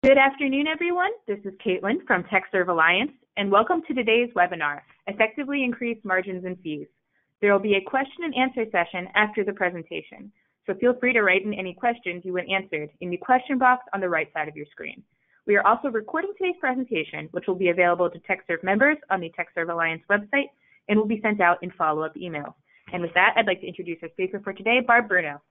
Good afternoon, everyone. This is Caitlin from TechServe Alliance, and welcome to today's webinar, Effectively Increase Margins and Fees. There will be a question and answer session after the presentation, so feel free to write in any questions you want answered in the question box on the right side of your screen. We are also recording today's presentation, which will be available to TechServe members on the TechServe Alliance website and will be sent out in follow-up emails. And with that, I'd like to introduce our speaker for today, Barb Bruno.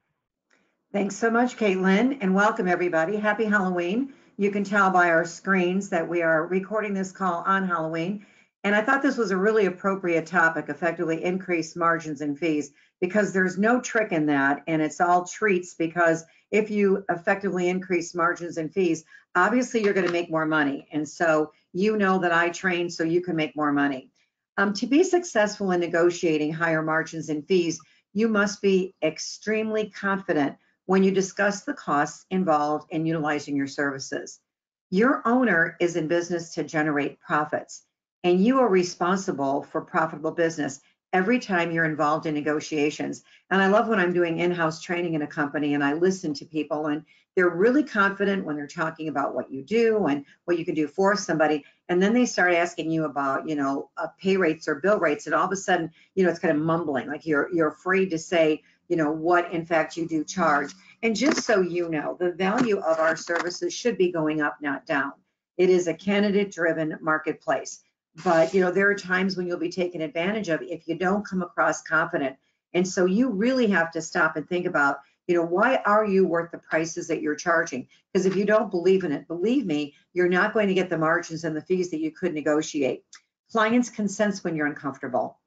Thanks so much, Caitlin, and welcome everybody. Happy Halloween. You can tell by our screens that we are recording this call on Halloween. And I thought this was a really appropriate topic, effectively increase margins and fees, because there's no trick in that. And it's all treats, because if you effectively increase margins and fees, obviously you're going to make more money. And so you know that I train so you can make more money. To be successful in negotiating higher margins and fees, you must be extremely confident when you discuss the costs involved in utilizing your services. Your owner is in business to generate profits, and you are responsible for profitable business every time you're involved in negotiations. And I love when I'm doing in-house training in a company and I listen to people and they're really confident when they're talking about what you do and what you can do for somebody. And then they start asking you about, pay rates or bill rates. And all of a sudden, it's kind of mumbling, like you're afraid to say, what in fact you do charge. And just so you know, the value of our services should be going up, not down. It is a candidate-driven marketplace. But, there are times when you'll be taken advantage of if you don't come across confident. And so you really have to stop and think about, why are you worth the prices that you're charging? Because if you don't believe in it, believe me, you're not going to get the margins and the fees that you could negotiate. Clients can sense when you're uncomfortable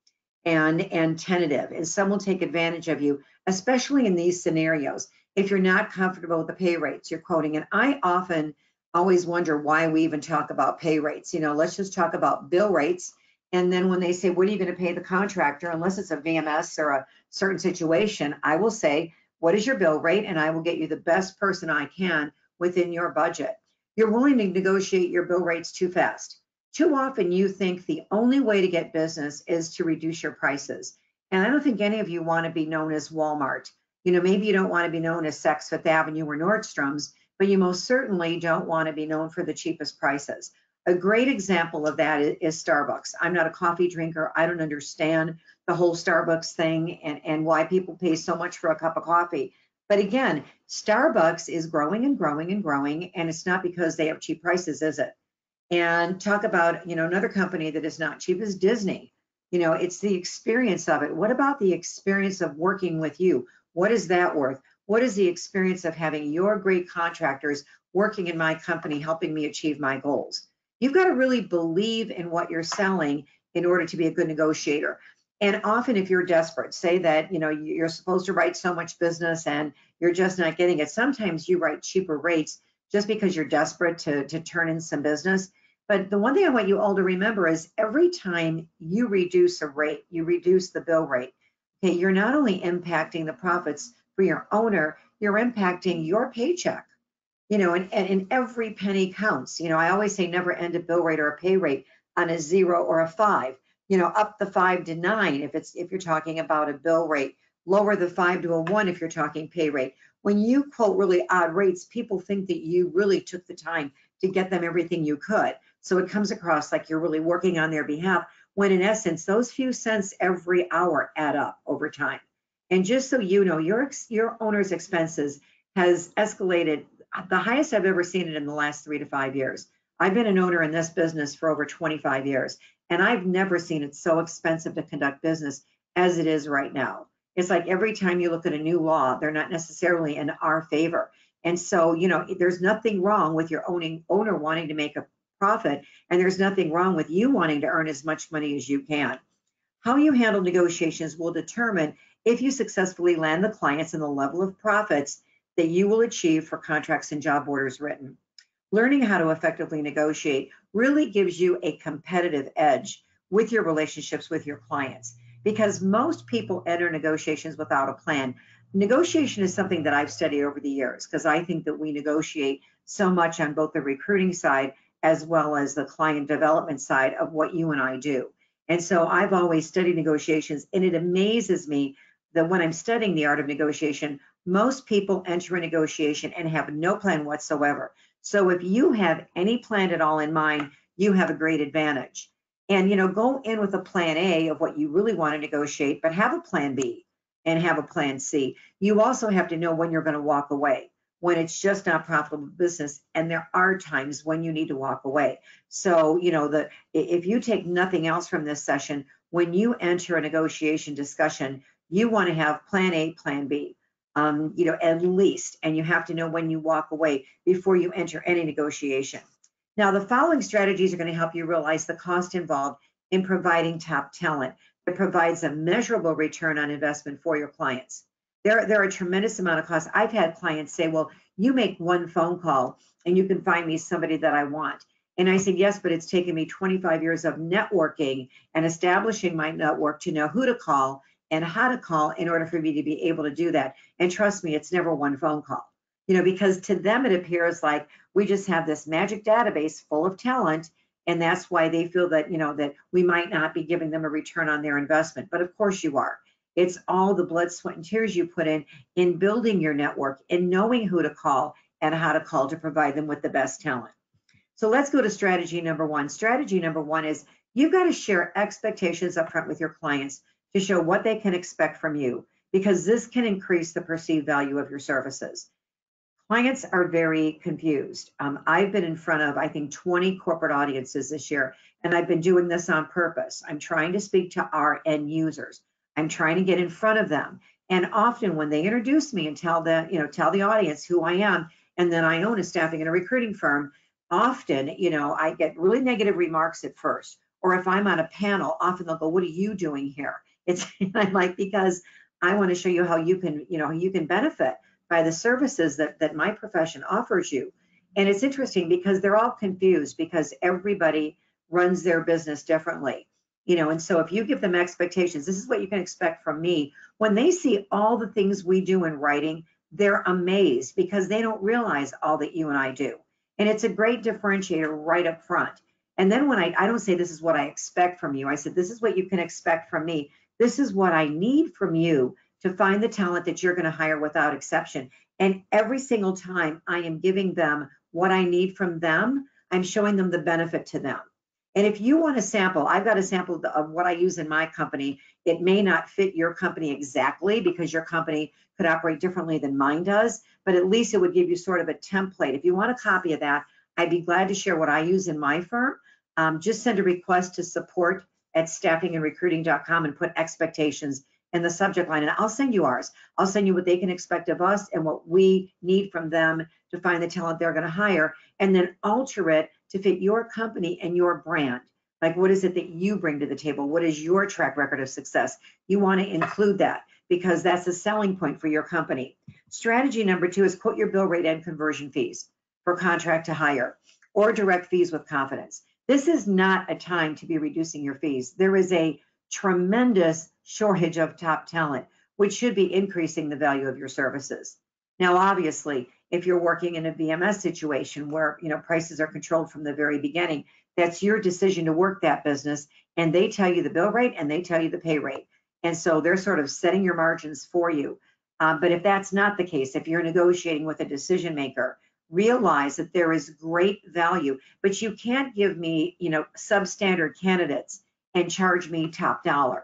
and tentative, and some will take advantage of you, especially in these scenarios. If you're not comfortable with the pay rates you're quoting, and I often always wonder why we even talk about pay rates. Let's just talk about bill rates. And then when they say, what are you going to pay the contractor, unless it's a VMS or a certain situation, I will say, what is your bill rate? And I will get you the best person I can within your budget. You're willing to negotiate your bill rates too fast. Too often you think the only way to get business is to reduce your prices. And I don't think any of you want to be known as Walmart. Maybe you don't want to be known as Saks Fifth Avenue or Nordstrom's, but you most certainly don't want to be known for the cheapest prices. A great example of that is Starbucks. I'm not a coffee drinker. I don't understand the whole Starbucks thing and why people pay so much for a cup of coffee. But again, Starbucks is growing and growing and growing, and it's not because they have cheap prices, is it? And talk about, another company that is not cheap is Disney. It's the experience of it. What about the experience of working with you? What is that worth? What is the experience of having your great contractors working in my company, helping me achieve my goals? You've got to really believe in what you're selling in order to be a good negotiator. And often if you're desperate, say that, you're supposed to write so much business and you're just not getting it. Sometimes you write cheaper rates just because you're desperate to turn in some business. But the one thing I want you all to remember is every time you reduce a rate, you reduce the bill rate, okay, you're not only impacting the profits for your owner, you're impacting your paycheck, and every penny counts. I always say never end a bill rate or a pay rate on a 0 or a 5, up the 5 to 9 if you're talking about a bill rate, lower the 5 to a 1 if you're talking pay rate. When you quote really odd rates, people think that you really took the time to get them everything you could. So it comes across like you're really working on their behalf, when in essence, those few cents every hour add up over time. And just so you know, your owner's expenses has escalated the highest I've ever seen it in the last 3 to 5 years. I've been an owner in this business for over 25 years, and I've never seen it so expensive to conduct business as it is right now. It's like every time you look at a new law, they're not necessarily in our favor. And so, there's nothing wrong with your owner wanting to make a profit, and there's nothing wrong with you wanting to earn as much money as you can. How you handle negotiations will determine if you successfully land the clients and the level of profits that you will achieve for contracts and job orders written. Learning how to effectively negotiate really gives you a competitive edge with your relationships with your clients, because most people enter negotiations without a plan. Negotiation is something that I've studied over the years, because I think that we negotiate so much on both the recruiting side as well as the client development side of what you and I do. And so I've always studied negotiations, and it amazes me that when I'm studying the art of negotiation, most people enter a negotiation and have no plan whatsoever. So if you have any plan at all in mind, you have a great advantage. And, go in with a plan A of what you really want to negotiate, but have a plan B and have a plan C. You also have to know when you're going to walk away, when it's just not profitable business. And there are times when you need to walk away. So, if you take nothing else from this session, when you enter a negotiation discussion, you want to have plan A, plan B, at least, and you have to know when you walk away before you enter any negotiation. Now, the following strategies are going to help you realize the cost involved in providing top talent that provides a measurable return on investment for your clients. There are a tremendous amount of costs. I've had clients say, well, you make one phone call and you can find me somebody that I want. And I said, yes, but it's taken me 25 years of networking and establishing my network to know who to call and how to call in order for me to be able to do that. And trust me, it's never one phone call, because to them it appears like we just have this magic database full of talent. And that's why they feel that, that we might not be giving them a return on their investment. But of course you are. It's all the blood, sweat, and tears you put in building your network and knowing who to call and how to call to provide them with the best talent. So let's go to strategy number one. Strategy number one is you've got to share expectations up front with your clients to show what they can expect from you, because this can increase the perceived value of your services. Clients are very confused. I've been in front of, I think, 20 corporate audiences this year, and I've been doing this on purpose. I'm trying to speak to our end users. I'm trying to get in front of them. And often when they introduce me and tell the audience who I am, and then I own a staffing and a recruiting firm, often, I get really negative remarks at first. Or if I'm on a panel, often they'll go, what are you doing here? I'm like, because I want to show you how you can benefit by the services that my profession offers you. And it's interesting because they're all confused because everybody runs their business differently. And so if you give them expectations, this is what you can expect from me. When they see all the things we do in writing, they're amazed because they don't realize all that you and I do. And it's a great differentiator right up front. And then when I don't say this is what I expect from you, I said, this is what you can expect from me. This is what I need from you to find the talent that you're going to hire without exception. And every single time I am giving them what I need from them, I'm showing them the benefit to them. And if you want a sample, I've got a sample of what I use in my company. It may not fit your company exactly because your company could operate differently than mine does, but at least it would give you sort of a template. If you want a copy of that, I'd be glad to share what I use in my firm. Just send a request to support@staffingandrecruiting.com and put expectations in the subject line, and I'll send you ours. I'll send you what they can expect of us and what we need from them to find the talent they're going to hire, and then alter it to fit your company and your brand. Like, what is it that you bring to the table? What is your track record of success? You want to include that because that's a selling point for your company. Strategy number two is quote your bill rate and conversion fees for contract to hire or direct fees with confidence. This is not a time to be reducing your fees. There is a tremendous shortage of top talent, which should be increasing the value of your services. Now, obviously, if you're working in a VMS situation where prices are controlled from the very beginning, that's your decision to work that business, and they tell you the bill rate and they tell you the pay rate. And so they're sort of setting your margins for you. But if that's not the case, if you're negotiating with a decision maker, realize that there is great value, but you can't give me, substandard candidates and charge me top dollar.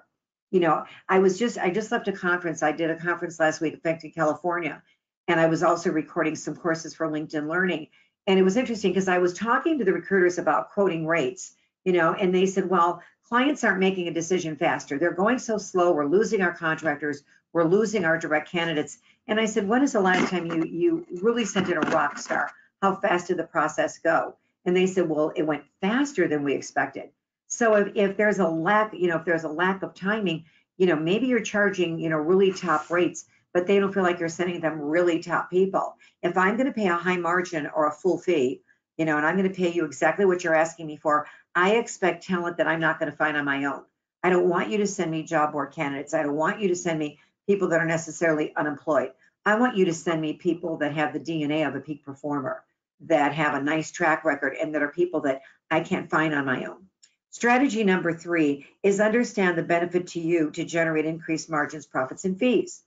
I just left a conference. I did a conference last week in California, and I was also recording some courses for LinkedIn Learning. And it was interesting because I was talking to the recruiters about quoting rates, and they said, well, clients aren't making a decision faster. They're going so slow. We're losing our contractors. We're losing our direct candidates. And I said, when is the last time you really sent in a rock star? How fast did the process go? And they said, well, it went faster than we expected. So if there's a lack, if there's a lack of timing, maybe you're charging, really top rates, but they don't feel like you're sending them really top people. If I'm going to pay a high margin or a full fee, and I'm going to pay you exactly what you're asking me for, I expect talent that I'm not going to find on my own. I don't want you to send me job board candidates. I don't want you to send me people that are necessarily unemployed. I want you to send me people that have the DNA of a peak performer, that have a nice track record, and that are people that I can't find on my own. Strategy number three is understand the benefit to you to generate increased margins, profits, and fees.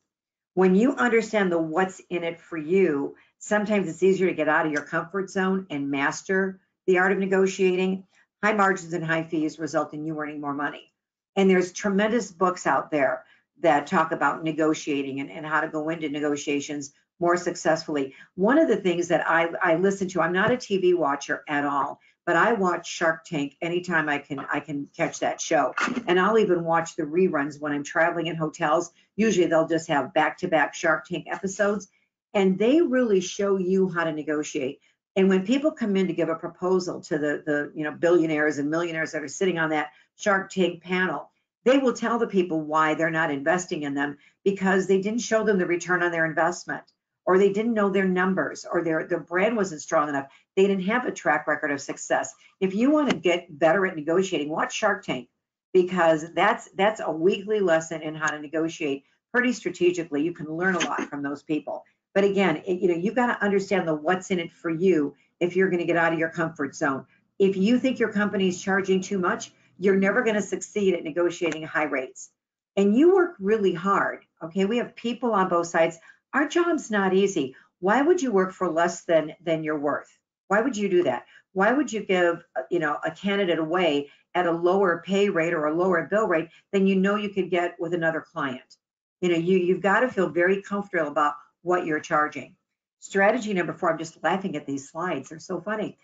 When you understand the what's in it for you, Sometimes it's easier to get out of your comfort zone and master the art of negotiating. High margins and high fees result in you earning more money. And there's tremendous books out there that talk about negotiating and how to go into negotiations more successfully. One of the things that I listen to, I'm not a TV watcher at all, but I watch Shark Tank anytime I can catch that show. And I'll even watch the reruns when I'm traveling in hotels. Usually they'll just have back-to-back Shark Tank episodes, and they really show you how to negotiate. And when people come in to give a proposal to the billionaires and millionaires that are sitting on that Shark Tank panel, they will tell the people why they're not investing in them, because they didn't show them the return on their investment, or they didn't know their numbers, or their brand wasn't strong enough. They didn't have a track record of success. If you want to get better at negotiating, watch Shark Tank, because that's a weekly lesson in how to negotiate pretty strategically. You can learn a lot from those people. But again, you've got to understand the what's in it for you if you're going to get out of your comfort zone. If you think your company is charging too much, you're never going to succeed at negotiating high rates. And you work really hard, okay? We have people on both sides. Our job's not easy. Why would you work for less than you're worth? Why would you do that? Why would you give a candidate away at a lower pay rate or a lower bill rate than you could get with another client? You've got to feel very comfortable about what you're charging. Strategy number 4, I'm just laughing at these slides. They're so funny.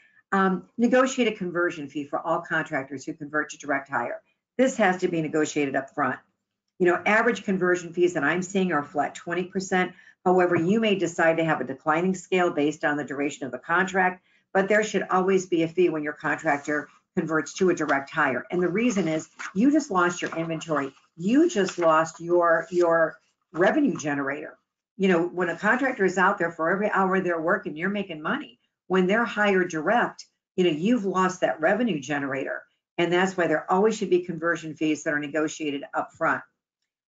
Negotiate a conversion fee for all contractors who convert to direct hire. This has to be negotiated up front. Average conversion fees that I'm seeing are flat 20%. However, you may decide to have a declining scale based on the duration of the contract, but there should always be a fee when your contractor converts to a direct hire. And the reason is you just lost your inventory. You just lost your revenue generator. When a contractor is out there, for every hour they're working, you're making money. When they're hired direct, you've lost that revenue generator. And that's why there always should be conversion fees that are negotiated up front.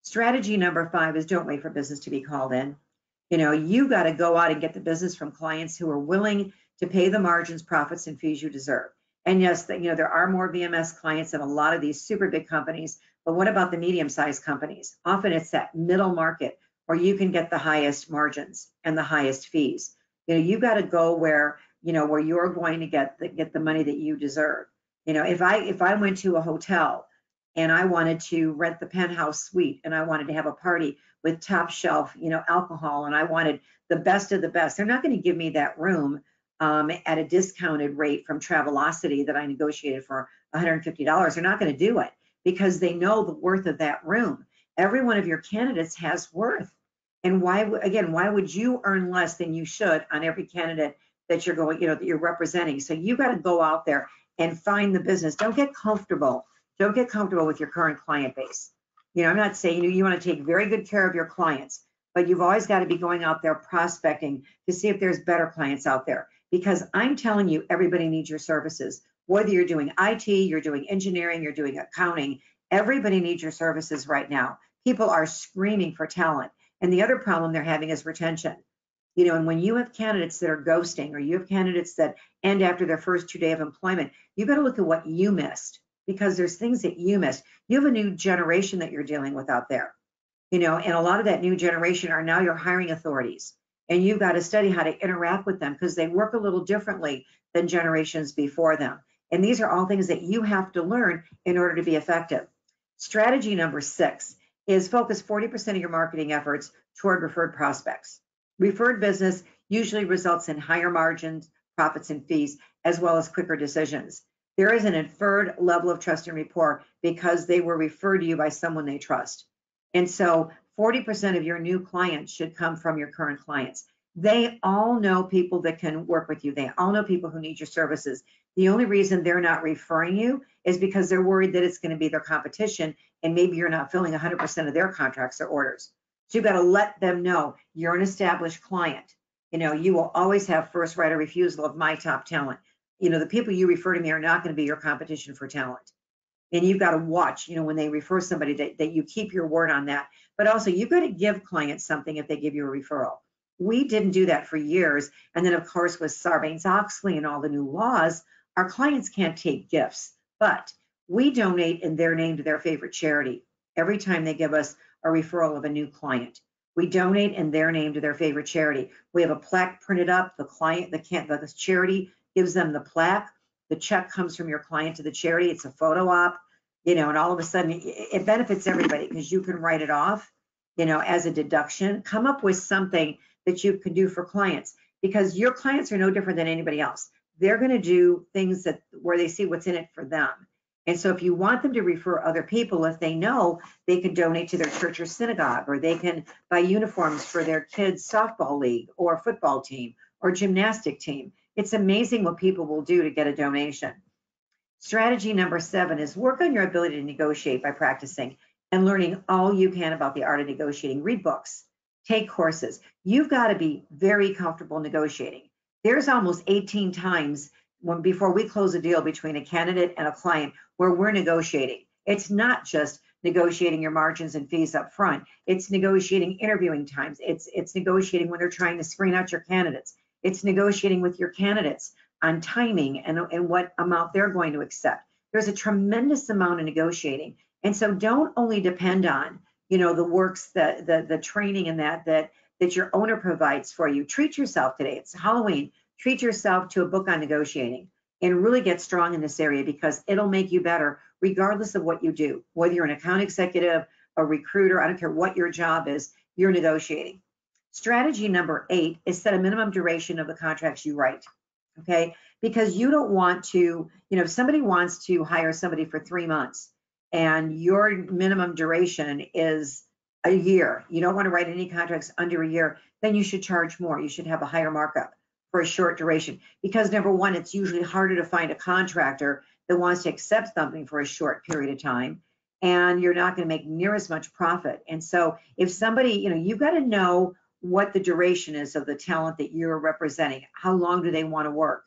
Strategy number 5 is don't wait for business to be called in. You got to go out and get the business from clients who are willing to pay the margins, profits, and fees you deserve. And yes, there are more VMS clients in a lot of these super big companies, but what about the medium-sized companies? Often it's that middle market where you can get the highest margins and the highest fees. You got to go where you're going to get the money that you deserve. If I went to a hotel and I wanted to rent the penthouse suite and I wanted to have a party with top shelf, alcohol, and I wanted the best of the best, they're not going to give me that room at a discounted rate from Travelocity that I negotiated for $150. They're not going to do it because they know the worth of that room. Every one of your candidates has worth. And why would you earn less than you should on every candidate that you're going, that you're representing? So you got to go out there and find the business. Don't get comfortable with your current client base. I'm not saying you want to take very good care of your clients, but you've always got to be going out there prospecting to see if there's better clients out there. Because I'm telling you, everybody needs your services. Whether you're doing IT, you're doing engineering, you're doing accounting, everybody needs your services right now. People are screaming for talent. And the other problem they're having is retention. And when you have candidates that are ghosting, or you have candidates that end after their first 2 days of employment, you got to look at what you missed, because there's things that you missed. You have a new generation that you're dealing with out there, and a lot of that new generation are now your hiring authorities, and you've got to study how to interact with them because they work a little differently than generations before them. And these are all things that you have to learn in order to be effective. Strategy number 6 is focus 40% of your marketing efforts toward referred prospects. Referred business usually results in higher margins, profits, and fees, as well as quicker decisions. There is an inferred level of trust and rapport because they were referred to you by someone they trust. And so 40% of your new clients should come from your current clients. They all know people that can work with you. They all know people who need your services. The only reason they're not referring you is because they're worried that it's going to be their competition, and maybe you're not filling 100% of their contracts or orders. So you've got to let them know you're an established client. You will always have first right of refusal of my top talent. The people you refer to me are not going to be your competition for talent. And you've got to watch, when they refer somebody that you keep your word on that. But also you've got to give clients something if they give you a referral. We didn't do that for years. And then of course with Sarbanes-Oxley and all the new laws, our clients can't take gifts, but we donate in their name to their favorite charity every time they give us a referral of a new client. We donate in their name to their favorite charity. We have a plaque printed up. The charity gives them the plaque. The check comes from your client to the charity. It's a photo op, and all of a sudden it benefits everybody because you can write it off, as a deduction. Come up with something that you can do for clients, because your clients are no different than anybody else. They're going to do things where they see what's in it for them. And so if you want them to refer other people, if they know, they can donate to their church or synagogue, or they can buy uniforms for their kids' softball league or football team or gymnastic team. It's amazing what people will do to get a donation. Strategy number 7 is work on your ability to negotiate by practicing and learning all you can about the art of negotiating. Read books, take courses. You've got to be very comfortable negotiating. There's almost 18 times before we close a deal between a candidate and a client where we're negotiating. It's not just negotiating your margins and fees up front. It's negotiating interviewing times. It's negotiating when they're trying to screen out your candidates. It's negotiating with your candidates on timing and what amount they're going to accept. There's a tremendous amount of negotiating. And so don't only depend on, the works, the training and that your owner provides for you. Treat yourself today. It's Halloween. Treat yourself to a book on negotiating and really get strong in this area, because it'll make you better regardless of what you do. Whether you're an account executive, a recruiter, I don't care what your job is, you're negotiating. Strategy number 8 is set a minimum duration of the contracts you write, okay? Because you don't want to, if somebody wants to hire somebody for 3 months and your minimum duration is a year, you don't want to write any contracts under a year, then you should charge more. You should have a higher markup for a short duration, because number one, it's usually harder to find a contractor that wants to accept something for a short period of time, and you're not going to make near as much profit. And so if somebody, you've got to know what the duration is of the talent that you're representing. How long do they want to work?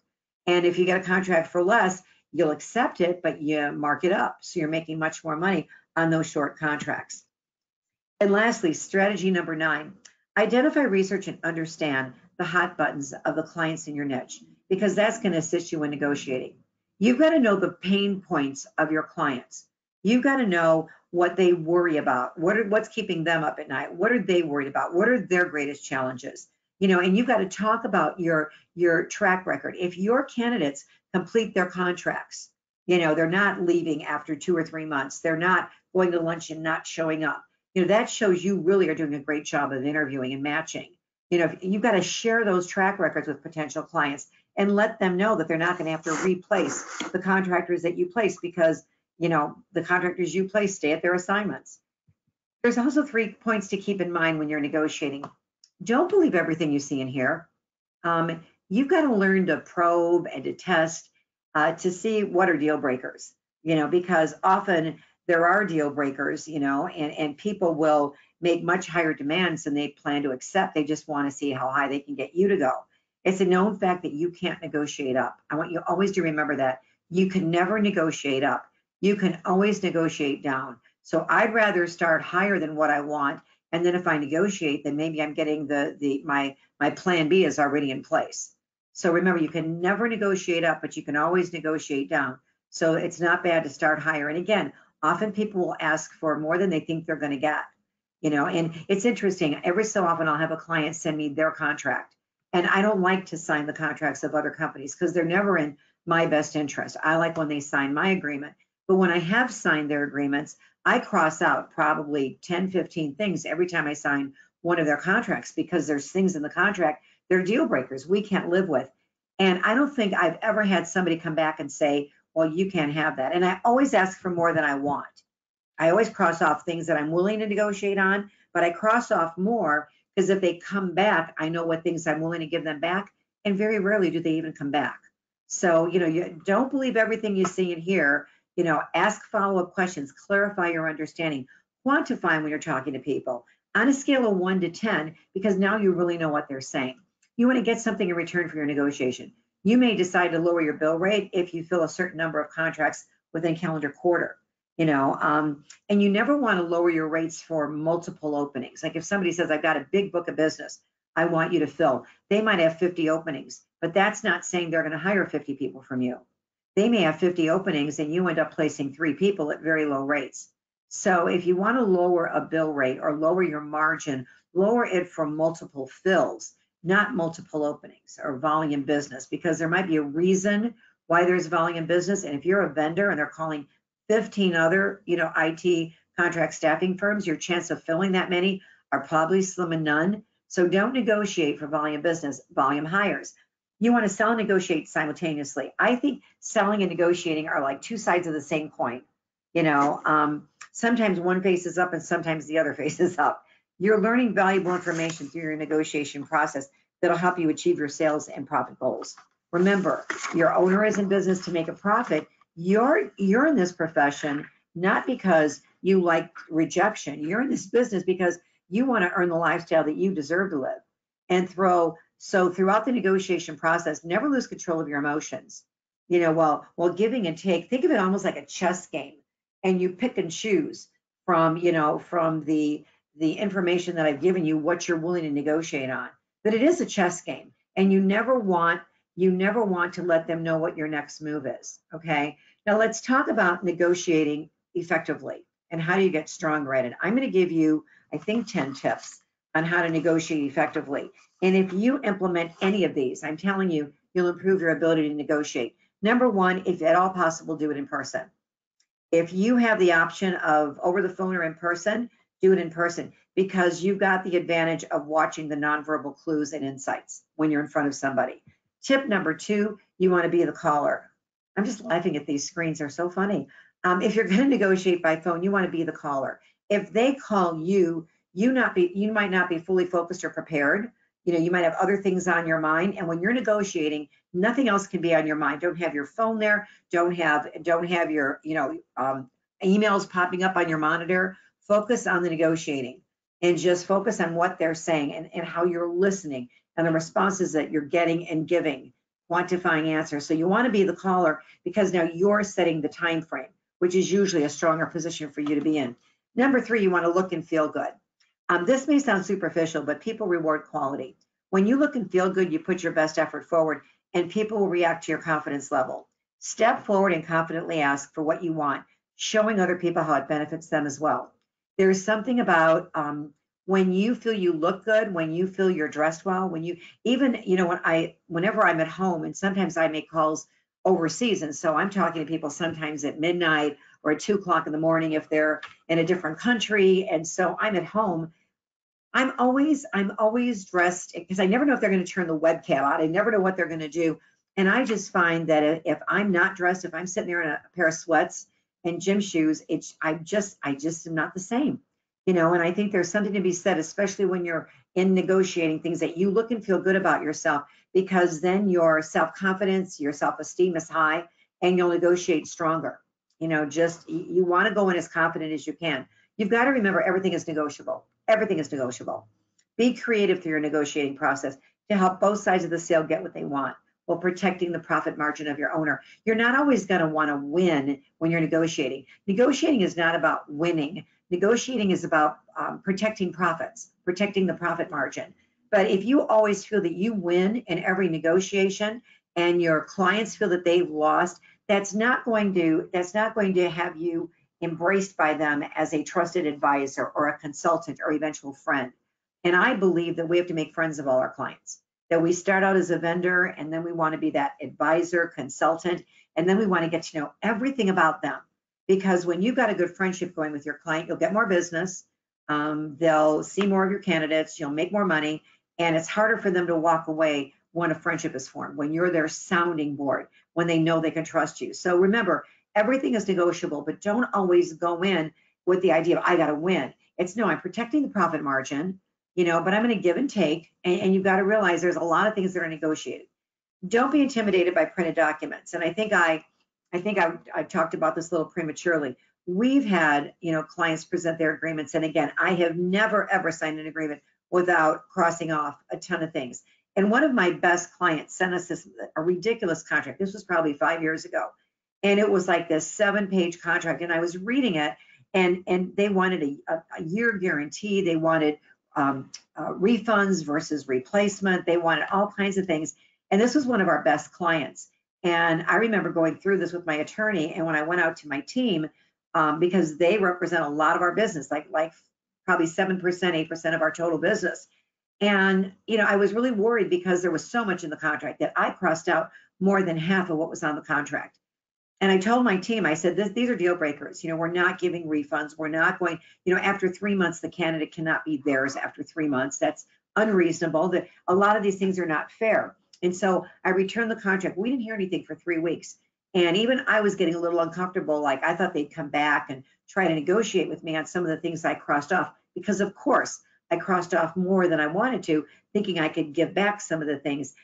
And if you get a contract for less, you'll accept it, but you mark it up, so you're making much more money on those short contracts. And lastly, strategy number 9, identify, research, and understand the hot buttons of the clients in your niche, because that's going to assist you in negotiating. You've got to know the pain points of your clients. You've got to know what they worry about. What's keeping them up at night? What are they worried about? What are their greatest challenges? And you've got to talk about your track record. If your candidates complete their contracts, they're not leaving after 2 or 3 months. They're not going to lunch and not showing up. That shows you really are doing a great job of interviewing and matching. You've got to share those track records with potential clients and let them know that they're not going to have to replace the contractors that you place, because, the contractors you place stay at their assignments. There's also 3 points to keep in mind when you're negotiating. Don't believe everything you see and hear. You've got to learn to probe and to test to see what are deal breakers, because often there are deal breakers, and people will make much higher demands than they plan to accept. They just want to see how high they can get you to go. It's a known fact that you can't negotiate up. I want you always to remember that. You can never negotiate up. You can always negotiate down. So I'd rather start higher than what I want, and then if I negotiate, then maybe I'm getting my plan B is already in place. So remember, you can never negotiate up, but you can always negotiate down. So it's not bad to start higher. And again, often people will ask for more than they think they're going to get. And it's interesting. Every so often I'll have a client send me their contract, and I don't like to sign the contracts of other companies because they're never in my best interest. I like when they sign my agreement. But when I have signed their agreements, I cross out probably 10, 15 things every time I sign one of their contracts, because there's things in the contract, they're deal breakers we can't live with. And I don't think I've ever had somebody come back and say, well, you can't have that. And I always ask for more than I want. I always cross off things that I'm willing to negotiate on, but I cross off more because if they come back, I know what things I'm willing to give them back, and very rarely do they even come back. So, you don't believe everything you see and hear. Ask follow-up questions, clarify your understanding, quantify when you're talking to people on a scale of 1 to 10, because now you really know what they're saying. You want to get something in return for your negotiation. You may decide to lower your bill rate if you fill a certain number of contracts within calendar quarter. And you never want to lower your rates for multiple openings. Like if somebody says, I've got a big book of business I want you to fill, they might have 50 openings, but that's not saying they're going to hire 50 people from you. They may have 50 openings and you end up placing 3 people at very low rates. So if you want to lower a bill rate or lower your margin, lower it from multiple fills, not multiple openings or volume business, because there might be a reason why there's volume business. And if you're a vendor and they're calling 15 other, IT contract staffing firms, your chance of filling that many are probably slim and none. So don't negotiate for volume business, volume hires. You want to sell and negotiate simultaneously. I think selling and negotiating are like two sides of the same coin. Sometimes one faces up and sometimes the other faces up. You're learning valuable information through your negotiation process that'll help you achieve your sales and profit goals. Remember, your owner is in business to make a profit. You're in this profession not because you like rejection. You're in this business because you want to earn the lifestyle that you deserve to live. And so throughout the negotiation process, never lose control of your emotions. While giving and take, think of it almost like a chess game, and you pick and choose from the information that I've given you, what you're willing to negotiate on. But it is a chess game, and you never want to let them know what your next move is. Okay. Now let's talk about negotiating effectively and how do you get stronger at it. I'm going to give you, I think, 10 tips on how to negotiate effectively. And if you implement any of these, I'm telling you, you'll improve your ability to negotiate. Number one, if at all possible, do it in person. If you have the option of over the phone or in person, do it in person, because you've got the advantage of watching the nonverbal clues and insights when you're in front of somebody. Tip number two, you want to be the caller. I'm just laughing at these screens. They're so funny. If you're going to negotiate by phone, you want to be the caller. If they call you, you might not be fully focused or prepared. You might have other things on your mind. And when you're negotiating, nothing else can be on your mind. Don't have your phone there. Don't have your, emails popping up on your monitor. Focus on the negotiating and just focus on what they're saying and how you're listening and the responses that you're getting and giving, quantifying answers. So you want to be the caller because now you're setting the time frame, which is usually a stronger position for you to be in. Number three, you want to look and feel good. This may sound superficial, but people reward quality. When you look and feel good, you put your best effort forward and people will react to your confidence level. Step forward and confidently ask for what you want, showing other people how it benefits them as well. There's something about when you feel you look good, when you feel you're dressed well, whenever I'm at home, and sometimes I make calls overseas, and so I'm talking to people sometimes at midnight or at 2 o'clock in the morning if they're in a different country, and so I'm at home. I'm always dressed because I never know if they're going to turn the webcam on. I never know what they're going to do, and I just find that if I'm not dressed, if I'm sitting there in a pair of sweats and gym shoes, I just am not the same. And I think there's something to be said, especially when you're in negotiating things, that you look and feel good about yourself, because then your self-confidence, your self-esteem is high and you'll negotiate stronger. You want to go in as confident as you can. You've got to remember everything is negotiable. Everything is negotiable. Be creative through your negotiating process to help both sides of the sale get what they want while protecting the profit margin of your owner. You're not always going to want to win when you're negotiating. Negotiating is not about winning. Negotiating is about protecting profits, protecting the profit margin. But if you always feel that you win in every negotiation and your clients feel that they've lost, that's not going to have you embraced by them as a trusted advisor or a consultant or eventual friend. And I believe that we have to make friends of all our clients, that we start out as a vendor and then we want to be that advisor, consultant, and then we want to get to know everything about them. Because when you've got a good friendship going with your client, you'll get more business, they'll see more of your candidates, you'll make more money, and it's harder for them to walk away when a friendship is formed, when you're their sounding board, when they know they can trust you. So remember, everything is negotiable, but don't always go in with the idea of, I got to win. It's no, I'm protecting the profit margin, but I'm going to give and take. And you've got to realize there's a lot of things that are negotiated. Don't be intimidated by printed documents. And I think I talked about this a little prematurely. We've had, clients present their agreements. And again, I have never, ever signed an agreement without crossing off a ton of things. And one of my best clients sent us a ridiculous contract. This was probably 5 years ago. And it was like this 7-page contract. And I was reading it and they wanted a year guarantee. They wanted refunds versus replacement. They wanted all kinds of things. And this was one of our best clients. And I remember going through this with my attorney. And when I went out to my team, because they represent a lot of our business, like probably 7%, 8% of our total business. And, I was really worried because there was so much in the contract that I crossed out more than half of what was on the contract. And I told my team, I said, these are deal breakers. We're not giving refunds. We're not going, after 3 months, the candidate cannot be theirs after 3 months. That's unreasonable. A lot of these things are not fair. And so I returned the contract. We didn't hear anything for 3 weeks. And even I was getting a little uncomfortable. Like I thought they'd come back and try to negotiate with me on some of the things I crossed off, because of course I crossed off more than I wanted to, thinking I could give back some of the things.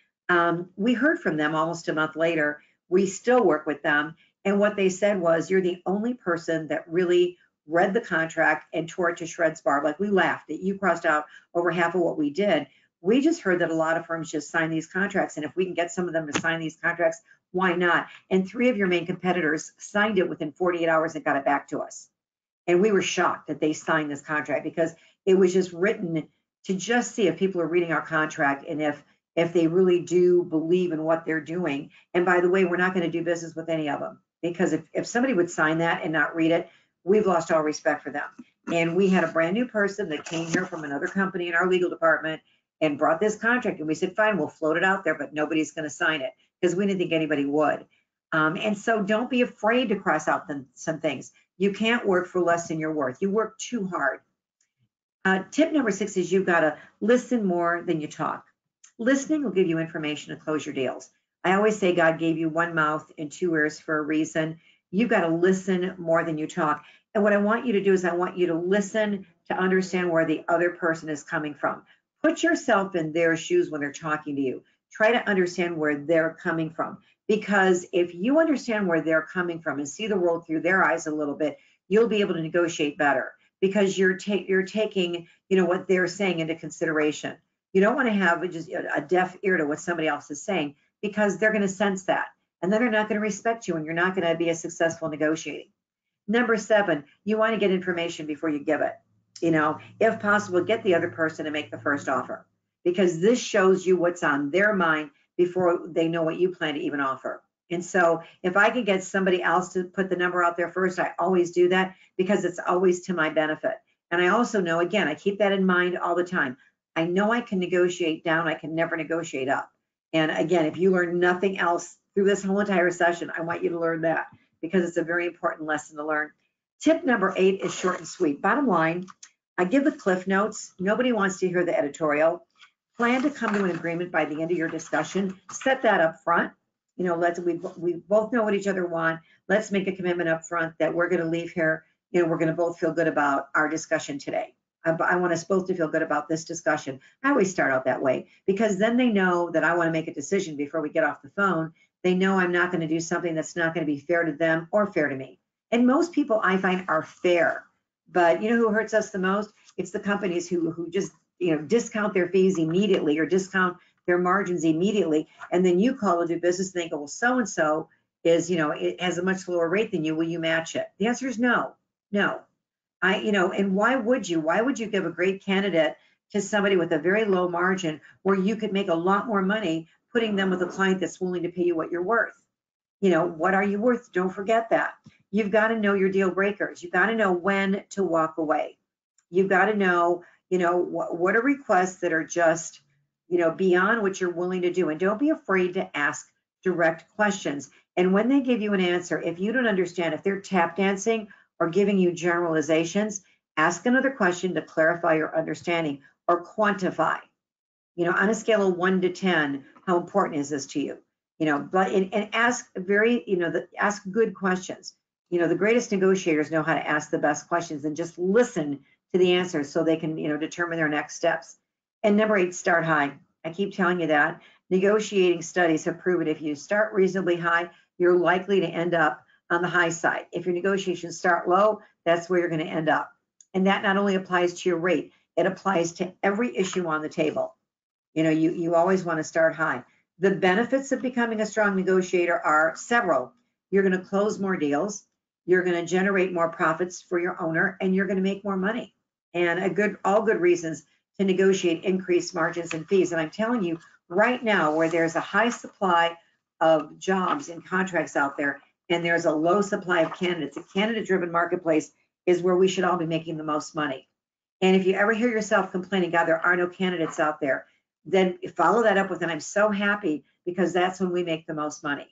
We heard from them almost a month later. We still work with them. And what they said was, you're the only person that really read the contract and tore it to shreds, Barb. Like, we laughed that you crossed out over half of what we did. We just heard that a lot of firms just sign these contracts. And if we can get some of them to sign these contracts, why not? And 3 of your main competitors signed it within 48 hours and got it back to us. And we were shocked that they signed this contract, because it was just written to just see if people are reading our contract and if they really do believe in what they're doing. And by the way, we're not going to do business with any of them, because if somebody would sign that and not read it, we've lost all respect for them. And we had a brand new person that came here from another company in our legal department and brought this contract. And we said, fine, we'll float it out there, but nobody's going to sign it, because we didn't think anybody would. And so don't be afraid to cross out some things. You can't work for less than you're worth. You work too hard. Tip number 6 is you've got to listen more than you talk. Listening will give you information to close your deals. I always say God gave you 1 mouth and 2 ears for a reason. You've got to listen more than you talk. And what I want you to do is I want you to listen to understand where the other person is coming from. Put yourself in their shoes when they're talking to you. Try to understand where they're coming from. Because if you understand where they're coming from and see the world through their eyes a little bit, you'll be able to negotiate better, because you're taking, what they're saying into consideration. You don't want to have just a deaf ear to what somebody else is saying, because they're going to sense that, and then they're not going to respect you, and you're not going to be as successful negotiating. Number 7, you want to get information before you give it. If possible, get the other person to make the first offer, because this shows you what's on their mind before they know what you plan to even offer. And so if I can get somebody else to put the number out there first, I always do that, because it's always to my benefit. And I also know, again, I keep that in mind all the time. I know I can negotiate down. I can never negotiate up. And again, if you learn nothing else through this whole entire session, I want you to learn that, because it's a very important lesson to learn. Tip number 8 is short and sweet. Bottom line, I give the cliff notes. Nobody wants to hear the editorial. Plan to come to an agreement by the end of your discussion. Set that up front. We both know what each other want. Let's make a commitment up front that we're going to leave here. We're going to both feel good about our discussion today. I want us both to feel good about this discussion. I always start out that way, because then they know that I want to make a decision before we get off the phone. They know I'm not going to do something that's not going to be fair to them or fair to me. And most people I find are fair, but who hurts us the most? It's the companies who just discount their fees immediately, or discount their margins immediately. And then you call to do business and they go, well, so-and-so is, it has a much lower rate than you. Will you match it? The answer is no. And why would you give a great candidate to somebody with a very low margin, where you could make a lot more money putting them with a client that's willing to pay you what you're worth? What are you worth? Don't forget that. You've got to know your deal breakers. You've got to know when to walk away. You've got to know, what are requests that are just, beyond what you're willing to do. And don't be afraid to ask direct questions. And when they give you an answer, if you don't understand, if they're tap dancing or giving you generalizations, ask another question to clarify your understanding or quantify. On a scale of 1 to 10, how important is this to you? And ask ask good questions. The greatest negotiators know how to ask the best questions and just listen to the answers so they can, determine their next steps. And number 8, start high. I keep telling you that. Negotiating studies have proven if you start reasonably high, you're likely to end up on the high side. If your negotiations start low, that's where you're going to end up. And that not only applies to your rate, it applies to every issue on the table. You always want to start high. The benefits of becoming a strong negotiator are several. You're going to close more deals. You're going to generate more profits for your owner, and you're going to make more money. And all good reasons to negotiate increased margins and fees. And I'm telling you right now, where there's a high supply of jobs and contracts out there, and there's a low supply of candidates, a candidate-driven marketplace is where we should all be making the most money. And if you ever hear yourself complaining, God, there are no candidates out there, then follow that up with, and I'm so happy, because that's when we make the most money.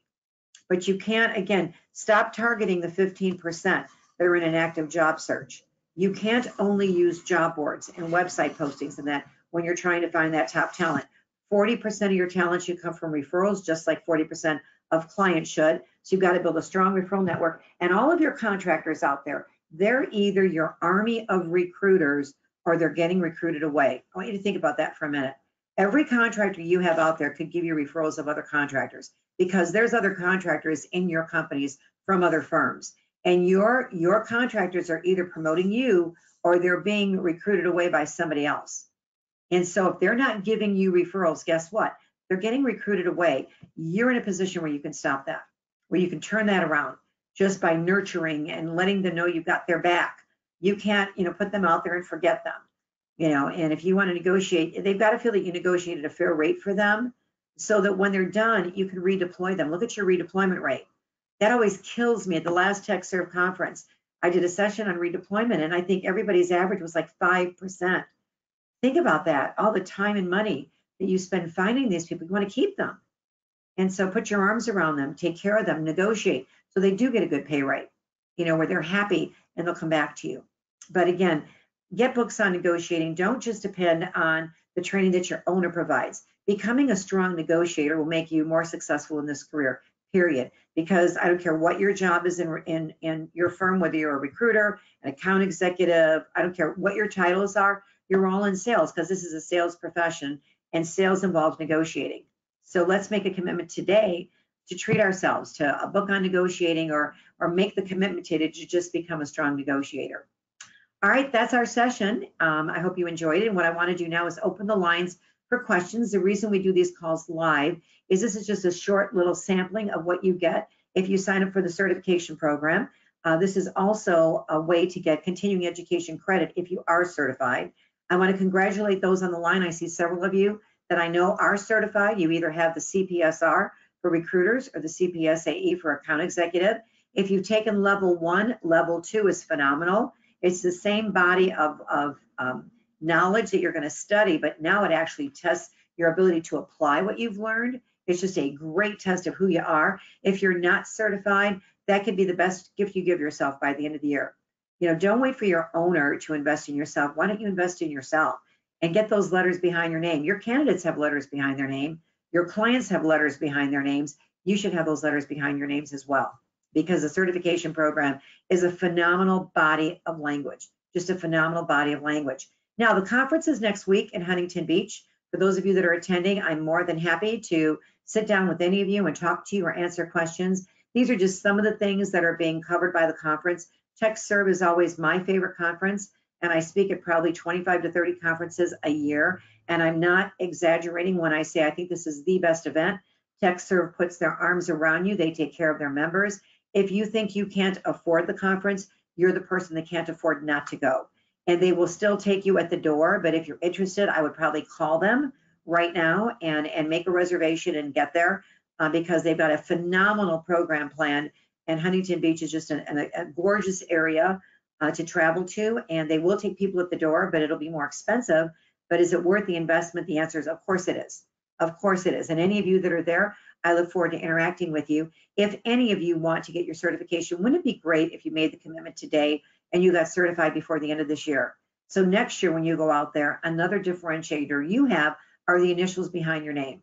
But you can't, again, stop targeting the 15% that are in an active job search. You can't only use job boards and website postings and that when you're trying to find that top talent. 40% of your talent should come from referrals, just like 40% of clients should. So you've got to build a strong referral network. And all of your contractors out there, they're either your army of recruiters or they're getting recruited away. I want you to think about that for a minute. Every contractor you have out there could give you referrals of other contractors, because there's other contractors in your companies from other firms. And your contractors are either promoting you or they're being recruited away by somebody else. And so if they're not giving you referrals, guess what? They're getting recruited away. You're in a position where you can stop that, where you can turn that around just by nurturing and letting them know you've got their back. You can't, put them out there and forget them, and if you want to negotiate, they've got to feel that you negotiated a fair rate for them so that when they're done, you can redeploy them. Look at your redeployment rate. That always kills me. At the last TechServe conference, I did a session on redeployment, and I think everybody's average was like 5%. Think about that, all the time and money that you spend finding these people. You want to keep them. And so put your arms around them, take care of them, negotiate so they do get a good pay rate, where they're happy and they'll come back to you. But again, get books on negotiating. Don't just depend on the training that your owner provides. Becoming a strong negotiator will make you more successful in this career, period. Because I don't care what your job is in your firm, whether you're a recruiter, an account executive, I don't care what your titles are, you're all in sales, because this is a sales profession and sales involves negotiating. So let's make a commitment today to treat ourselves to a book on negotiating, or make the commitment today to just become a strong negotiator. All right, that's our session. I hope you enjoyed it. And what I want to do now is open the lines for questions. The reason we do these calls live is this is just a short little sampling of what you get if you sign up for the certification program. This is also a way to get continuing education credit if you are certified. I want to congratulate those on the line. I see several of you that I know are certified. You either have the CPSR for recruiters or the CPSAE for account executive. If you've taken level 1, level 2 is phenomenal. It's the same body of knowledge that you're going to study, but now it actually tests your ability to apply what you've learned. It's just a great test of who you are. If you're not certified, that could be the best gift you give yourself by the end of the year. Don't wait for your owner to invest in yourself. Why don't you invest in yourself and get those letters behind your name? Your candidates have letters behind their name. Your clients have letters behind their names. You should have those letters behind your names as well, because the certification program is a phenomenal body of language, just a phenomenal body of language. Now, the conference is next week in Huntington Beach. For those of you that are attending, I'm more than happy to sit down with any of you and talk to you or answer questions. These are just some of the things that are being covered by the conference. TechServe is always my favorite conference, and I speak at probably 25 to 30 conferences a year, and I'm not exaggerating when I say I think this is the best event. TechServe puts their arms around you. They take care of their members. If you think you can't afford the conference, you're the person that can't afford not to go. And they will still take you at the door, but if you're interested, I would probably call them right now and make a reservation and get there, because they've got a phenomenal program planned. And Huntington Beach is just a gorgeous area to travel to, and they will take people at the door, but it'll be more expensive. But is it worth the investment? The answer is, of course it is. Of course it is. And any of you that are there, I look forward to interacting with you. If any of you want to get your certification, wouldn't it be great if you made the commitment today and you got certified before the end of this year? So next year when you go out there, another differentiator you have are the initials behind your name.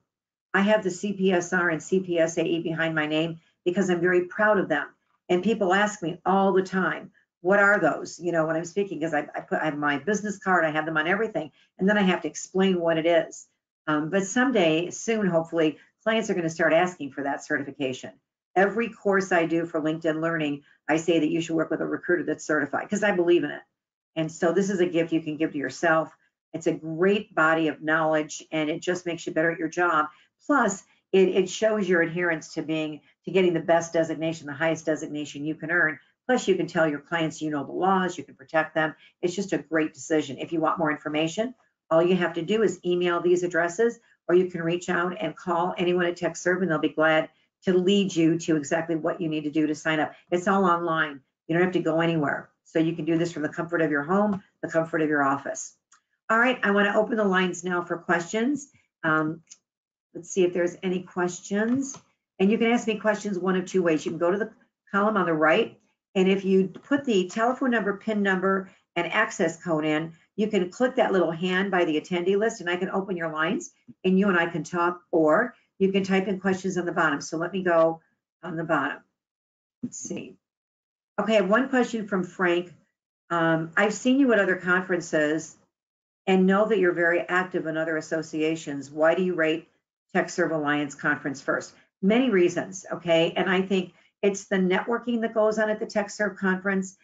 I have the CPSR and CPSAE behind my name because I'm very proud of them. And people ask me all the time, what are those? When I'm speaking, because I have my business card, I have them on everything, and then I have to explain what it is. But someday, soon, hopefully, clients are going to start asking for that certification. Every course I do for LinkedIn Learning, I say that you should work with a recruiter that's certified, because I believe in it. And so this is a gift you can give to yourself. It's a great body of knowledge, and it just makes you better at your job. Plus, it shows your adherence to getting the best designation, the highest designation you can earn. Plus, you can tell your clients you know the laws, you can protect them. It's just a great decision. If you want more information, all you have to do is email these addresses, or you can reach out and call anyone at TechServe, and they'll be glad to lead you to exactly what you need to do to sign up. It's all online. You don't have to go anywhere. So you can do this from the comfort of your home, the comfort of your office. All right, I want to open the lines now for questions. Let's see if there's any questions. And you can ask me questions one of two ways. You can go to the column on the right, and if you put the telephone number, PIN number, and access code in, you can click that little hand by the attendee list, and I can open your lines, and you and I can talk, or you can type in questions on the bottom. So let me go on the bottom. Let's see. Okay, I have one question from Frank. I've seen you at other conferences and know that you're very active in other associations. Why do you rate TechServe Alliance conference first? Many reasons, okay? And I think it's the networking that goes on at the TechServe conference.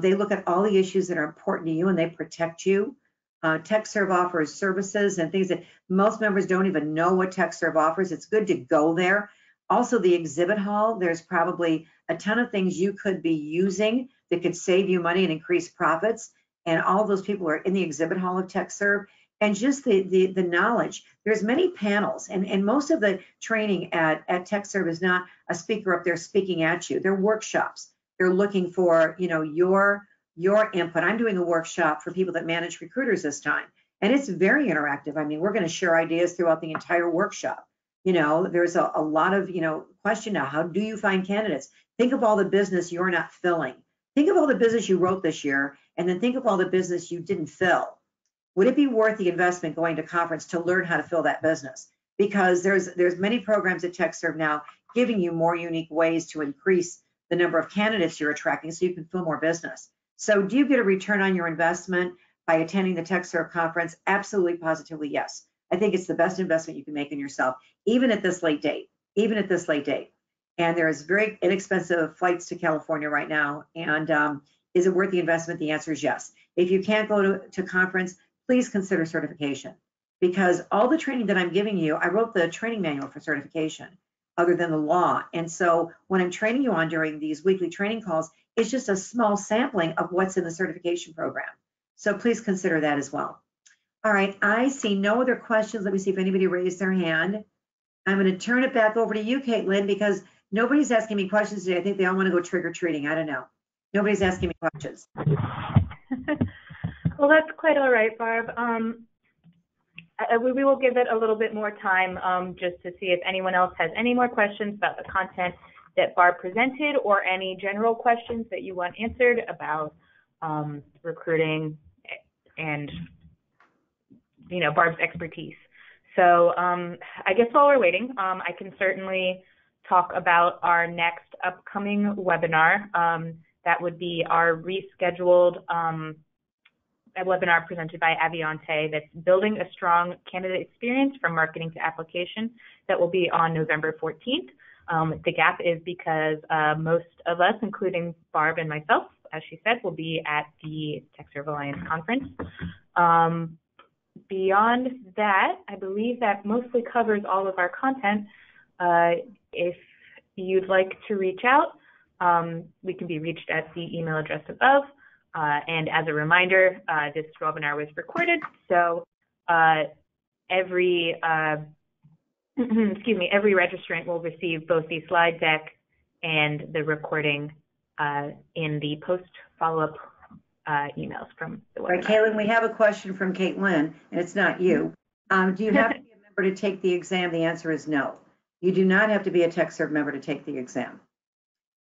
They look at all the issues that are important to you and they protect you. TechServe offers services and things that most members don't even know what TechServe offers. It's good to go there. Also, the exhibit hall, there's probably a ton of things you could be using that could save you money and increase profits. And all of those people are in the exhibit hall of TechServe. And just the knowledge, there's many panels, and most of the training at TechServe is not a speaker up there speaking at you. They're workshops. They're looking for, you know, your input. I'm doing a workshop for people that manage recruiters this time, and it's very interactive. I mean, we're going to share ideas throughout the entire workshop. You know, there's a lot of, you know, question now. How do you find candidates? Think of all the business you're not filling. Think of all the business you wrote this year, and then think of all the business you didn't fill. Would it be worth the investment going to conference to learn how to fill that business? Because there's many programs at TechServe now giving you more unique ways to increase the number of candidates you're attracting so you can fill more business. So do you get a return on your investment by attending the TechServe conference? Absolutely, positively, yes. I think it's the best investment you can make in yourself, even at this late date, And there's very inexpensive flights to California right now. And is it worth the investment? The answer is yes. If you can't go to conference, please consider certification, because all the training that I'm giving you, I wrote the training manual for certification other than the law. And so when I'm training you on during these weekly training calls, it's just a small sampling of what's in the certification program. So please consider that as well. All right, I see no other questions. Let me see if anybody raised their hand. I'm going to turn it back over to you, Caitlin, because nobody's asking me questions today. I think they all want to go trick-or-treating. I don't know. Nobody's asking me questions. Well, that's quite all right, Barb. We will give it a little bit more time just to see if anyone else has any more questions about the content that Barb presented, or any general questions that you want answered about recruiting and, you know, Barb's expertise. So I guess while we're waiting, I can certainly talk about our next upcoming webinar. That would be our rescheduled a webinar presented by Aviante that's building a strong candidate experience from marketing to application. That will be on November 14th. The gap is because most of us, including Barb and myself, as she said, will be at the TechServe Alliance conference. Beyond that, I believe that mostly covers all of our content. If you'd like to reach out, we can be reached at the email address above. And as a reminder, this webinar was recorded, so every every registrant will receive both the slide deck and the recording in the post follow-up emails from the webinar. Right, Caitlin, we have a question from Caitlin, and it's not you. Do you have to be a member to take the exam? The answer is no. You do not have to be a TechServe member to take the exam.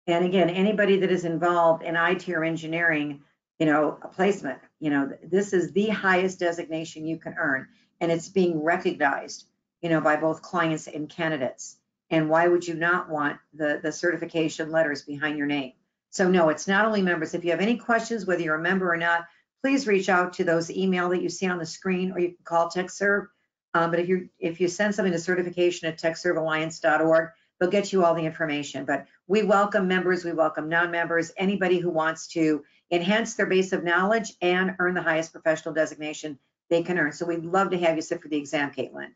And again, anybody that is involved in IT or engineering, you know, a placement, you know, this is the highest designation you can earn, and it's being recognized, you know, by both clients and candidates. And why would you not want the certification letters behind your name? So no, it's not only members. If you have any questions, whether you're a member or not, please reach out to those email that you see on the screen, or you can call TechServe. But if you send something to certification at techservealliance.org, they'll get you all the information. But we welcome members, we welcome non-members, anybody who wants to enhance their base of knowledge and earn the highest professional designation they can earn. So we'd love to have you sit for the exam, Caitlin.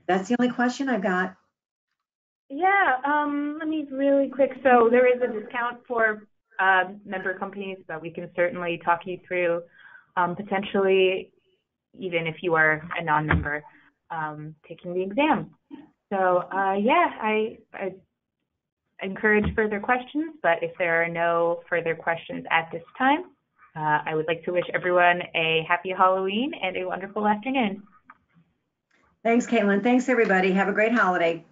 That's the only question I've got. Yeah, let me really quick. So there is a discount for member companies, but we can certainly talk you through potentially, even if you are a non-member, taking the exam. So yeah, I encourage further questions, but if there are no further questions at this time, I would like to wish everyone a happy Halloween and a wonderful afternoon. Thanks, Caitlin. Thanks, everybody. Have a great holiday.